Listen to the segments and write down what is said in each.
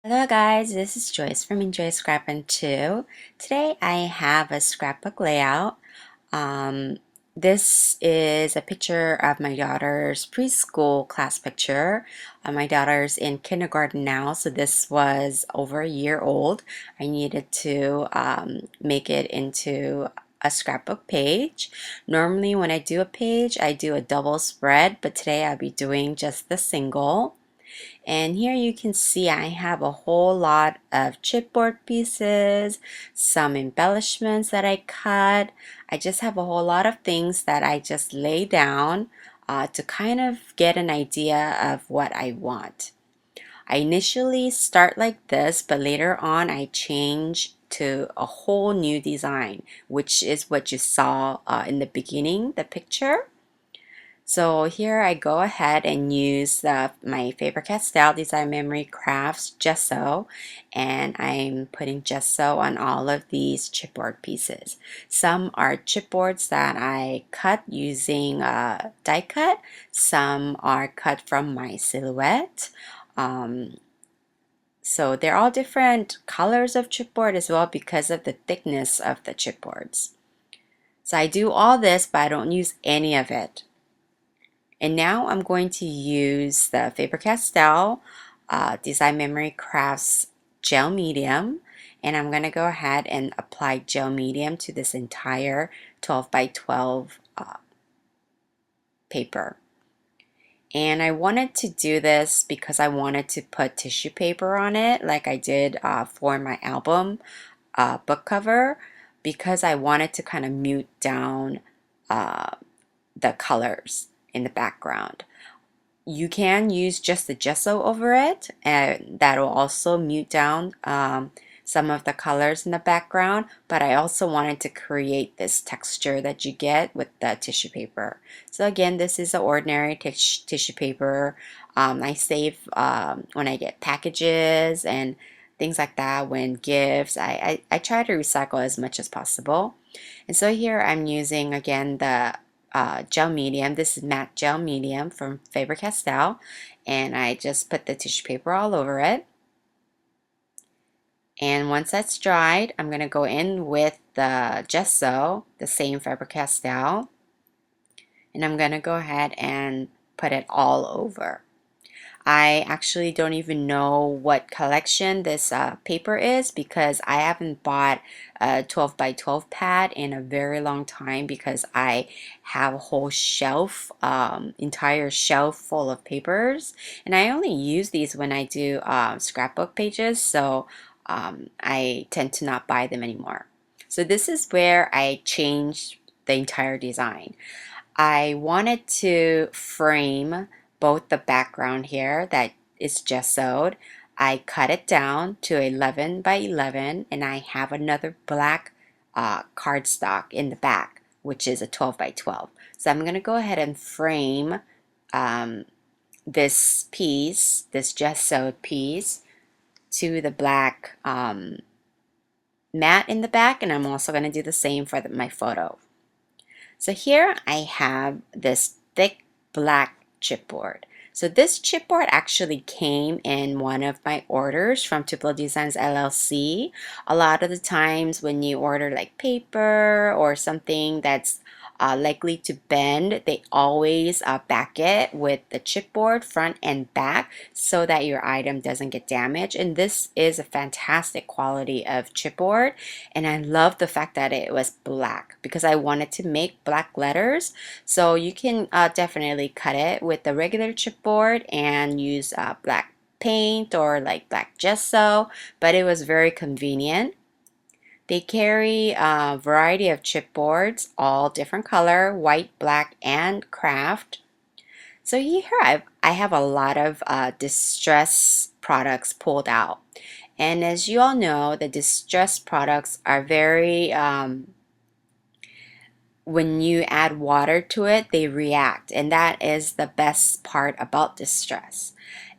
Hello guys, this is Joyce from Enjoy Scrapping 2. Today I have a scrapbook layout. Um, this is a picture of my daughter's preschool class picture. My daughter's in kindergarten now, so this was over a year old. I needed to make it into a scrapbook page. Normally when I do a page, I do a double spread, but today I'll be doing just the single. And here you can see I have a whole lot of chipboard pieces, some embellishments that I cut. I just have a whole lot of things that I just lay down to kind of get an idea of what I want. I initially start like this, but later on I change to a whole new design, which is what you saw in the beginning, the picture. So here I go ahead and use my Faber-Castell Design Memory Crafts gesso, and I'm putting gesso on all of these chipboard pieces. Some are chipboards that I cut using die cut. Some are cut from my silhouette. So they're all different colors of chipboard as well because of the thickness of the chipboards. So I do all this, but I don't use any of it. And now I'm going to use the Faber-Castell Design Memory Crafts gel medium, and I'm going to go ahead and apply gel medium to this entire 12 by 12 paper. And I wanted to do this because I wanted to put tissue paper on it like I did for my album book cover, because I wanted to kind of mute down the colors in the background. You can use just the gesso over it, and that will also mute down some of the colors in the background, but I also wanted to create this texture that you get with the tissue paper. So again, this is an ordinary tissue paper. I save when I get packages and things like that, when gifts. I try to recycle as much as possible. And so here I'm using again the gel medium. This is matte gel medium from Faber-Castell, and I just put the tissue paper all over it. And once that's dried, I'm going to go in with the gesso, the same Faber-Castell, and I'm going to go ahead and put it all over. I actually don't even know what collection this paper is, because I haven't bought a 12 by 12 pad in a very long time, because I have a whole shelf, entire shelf full of papers, and I only use these when I do scrapbook pages, so I tend to not buy them anymore. So this is where I changed the entire design. I wanted to frame both the background here that is gessoed. I cut it down to 11 by 11, and I have another black cardstock in the back, which is a 12 by 12. So I'm going to go ahead and frame this piece, this gessoed piece, to the black mat in the back, and I'm also going to do the same for my photo. So here I have this thick black chipboard. So this chipboard actually came in one of my orders from Tupelo Designs LLC. A lot of the times when you order like paper or something that's likely to bend, they always back it with the chipboard front and back so that your item doesn't get damaged. And this is a fantastic quality of chipboard, and I love the fact that it was black because I wanted to make black letters. So you can definitely cut it with the regular chipboard and use black paint or like black gesso, but it was very convenient. They carry a variety of chipboards, all different color, white, black, and craft. So here I have a lot of distress products pulled out. And as you all know, the distress products are very, when you add water to it, they react. And that is the best part about distress.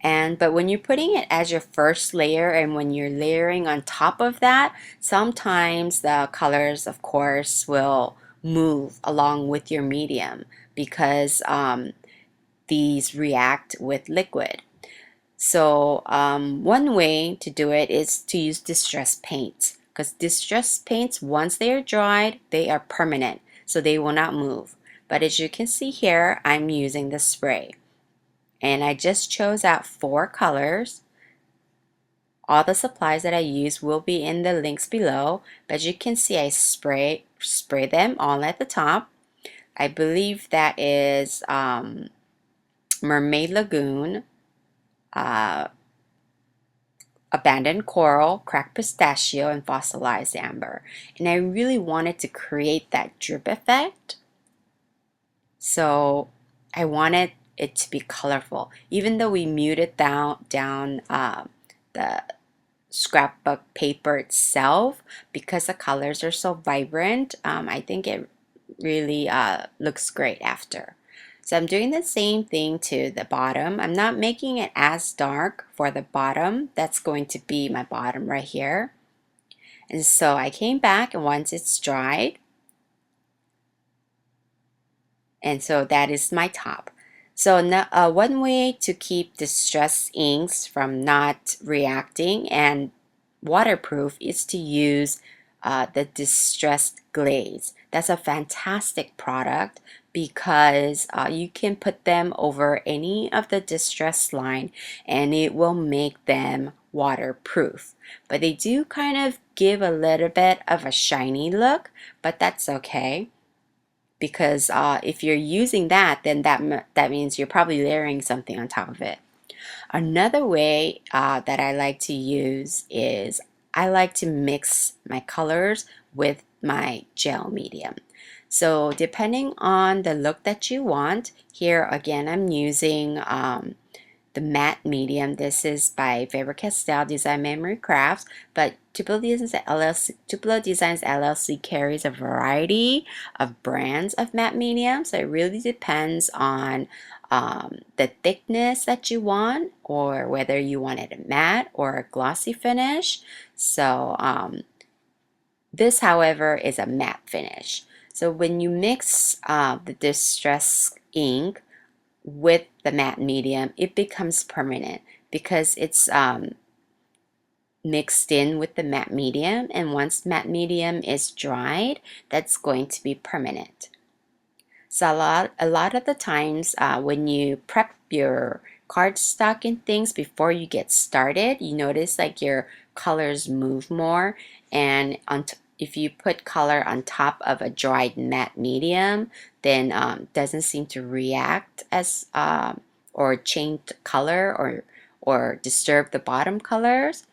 But when you're putting it as your first layer and when you're layering on top of that, sometimes the colors, of course, will move along with your medium because these react with liquid. So one way to do it is to use distress paints, because distress paints, once they are dried, they are permanent, so they will not move. But as you can see here, I'm using the spray. And I just chose out 4 colors. All the supplies that I use will be in the links below, but you can see I spray them all at the top. I believe that is Mermaid Lagoon, uh, Abandoned Coral, Cracked Pistachio, and Fossilized Amber. And I really wanted to create that drip effect, so I wanted it to be colorful. Even though we muted down the scrapbook paper itself, because the colors are so vibrant, I think it really looks great after. So I'm doing the same thing to the bottom. I'm not making it as dark for the bottom. That's going to be my bottom right here. And so I came back, and once it's dried, and so that is my top. So now, one way to keep distress inks from not reacting and waterproof is to use the distressed glaze. That's a fantastic product because you can put them over any of the distress line and it will make them waterproof. But they do kind of give a little bit of a shiny look, but that's okay, because if you're using that, then that means you're probably layering something on top of it. Another way that I like to use is I like to mix my colors with my gel medium. So depending on the look that you want, here again I'm using the matte medium. This is by Faber-Castell Design Memory Crafts, but Tupelo Designs LLC carries a variety of brands of matte medium, so it really depends on the thickness that you want, or whether you want it a matte or a glossy finish. So this, however, is a matte finish. So when you mix the distress ink with the matte medium, it becomes permanent because it's mixed in with the matte medium, and once matte medium is dried, that's going to be permanent. So a lot of the times when you prep your cardstock and things before you get started, you notice like your colors move more, and if you put color on top of a dried matte medium, then doesn't seem to react as or change the color or disturb the bottom colors.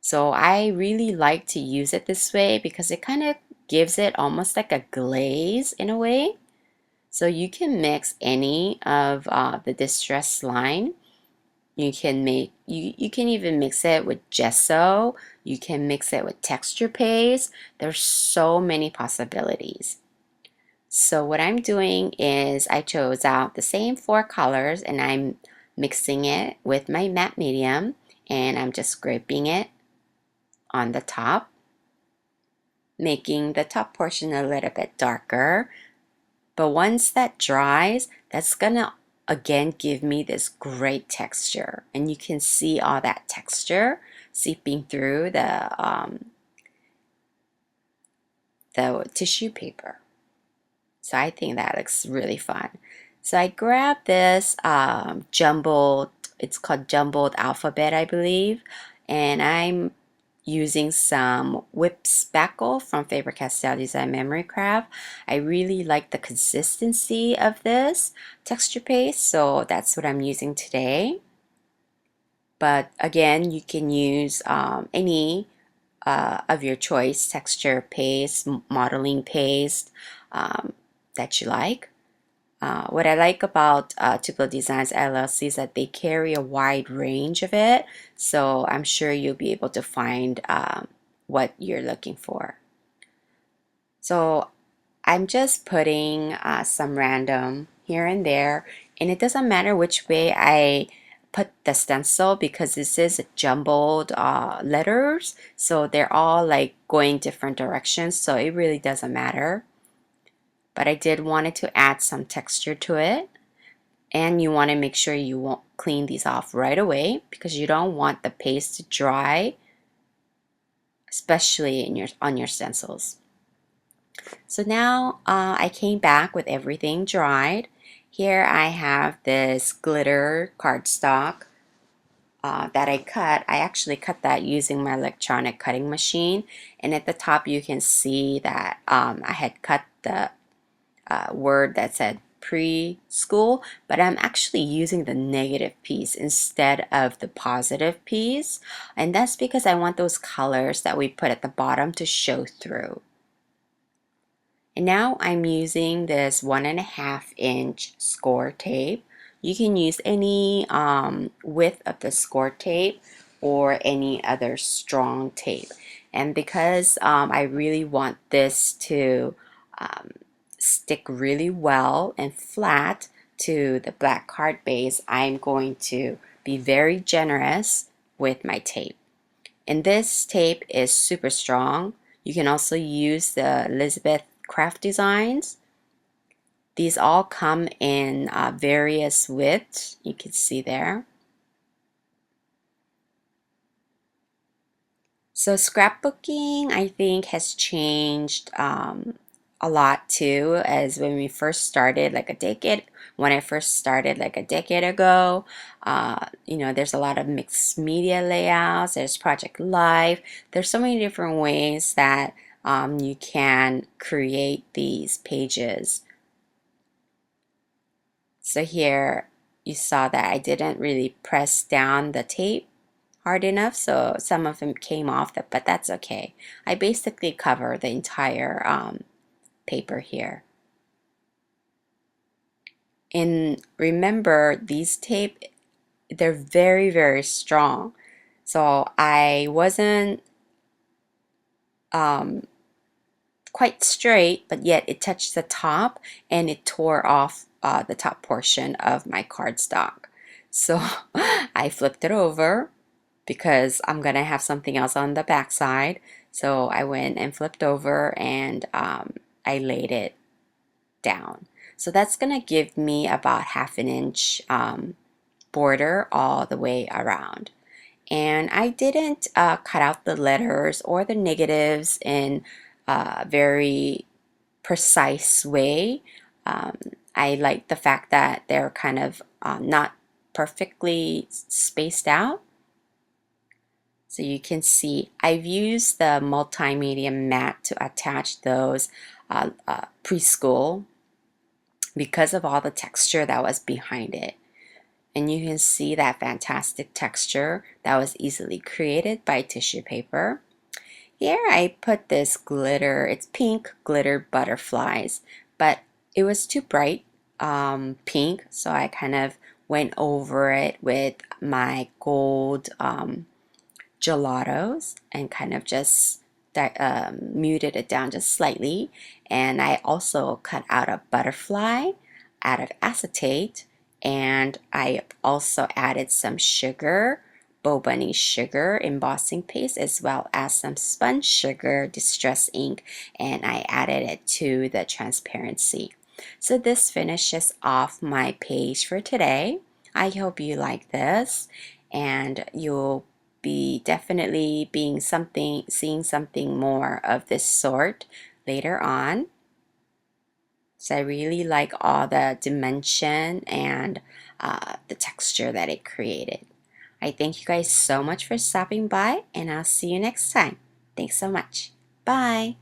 So I really like to use it this way because it kind of gives it almost like a glaze in a way. So you can mix any of the distress line. You can even mix it with gesso. You can mix it with texture paste. There's so many possibilities. So what I'm doing is I chose out the same 4 colors and I'm mixing it with my matte medium, and I'm just scraping it on the top, making the top portion a little bit darker. But once that dries, that's gonna again give me this great texture, and you can see all that texture seeping through the tissue paper. So I think that looks really fun. So I grabbed this jumbled, it's called Jumbled Alphabet, I believe, and I'm using some whip spackle from Faber-Castell Design Memory Craft. I really like the consistency of this texture paste, so that's what I'm using today. But again, you can use any of your choice texture paste, modeling paste that you like. What I like about Tupelo Designs LLC is that they carry a wide range of it, so I'm sure you'll be able to find what you're looking for. So I'm just putting some random here and there, and it doesn't matter which way I put the stencil because this is jumbled letters, so they're all like going different directions, so it really doesn't matter. But I did wanted to add some texture to it. And you want to make sure you won't clean these off right away because you don't want the paste to dry, especially on your stencils. So now I came back with everything dried. Here I have this glitter cardstock that I cut. I actually cut that using my electronic cutting machine, and at the top you can see that I had cut the word that said preschool, but I'm actually using the negative piece instead of the positive piece, and that's because I want those colors that we put at the bottom to show through. And now I'm using this 1.5-inch score tape. You can use any width of the score tape or any other strong tape. And because I really want this to um, stick really well and flat to the black card base, I'm going to be very generous with my tape. And this tape is super strong. You can also use the Elizabeth Craft Designs. These all come in various widths. You can see there. So scrapbooking, I think, has changed a lot too, as when we first started when I first started like a decade ago. You know, there's a lot of mixed media layouts, there's Project Live, there's so many different ways that you can create these pages. So here you saw that I didn't really press down the tape hard enough, so some of them came off, but that's okay. I basically cover the entire paper here. And remember, these tape, they're very, very strong. So I wasn't quite straight, but yet it touched the top and it tore off the top portion of my cardstock. So I flipped it over because I'm gonna have something else on the back side. So I went and flipped over and I laid it down. So that's gonna give me about 1/2 inch border all the way around. And I didn't cut out the letters or the negatives in a very precise way. Um, I like the fact that they're kind of not perfectly spaced out. So you can see I've used the multimedia mat to attach those preschool because of all the texture that was behind it. And you can see that fantastic texture that was easily created by tissue paper. Here I put this glitter, it's pink glitter butterflies, but it was too bright pink, so I kind of went over it with my gold gelatos and kind of just muted it down just slightly. And I also cut out a butterfly out of acetate, and I also added some sugar, Bo Bunny sugar embossing paste, as well as some sponge sugar distress ink, and I added it to the transparency. So this finishes off my page for today. I hope you like this, and you'll be definitely seeing something more of this sort later on. So I really like all the dimension and the texture that it created. I thank you guys so much for stopping by, and I'll see you next time. Thanks so much. Bye.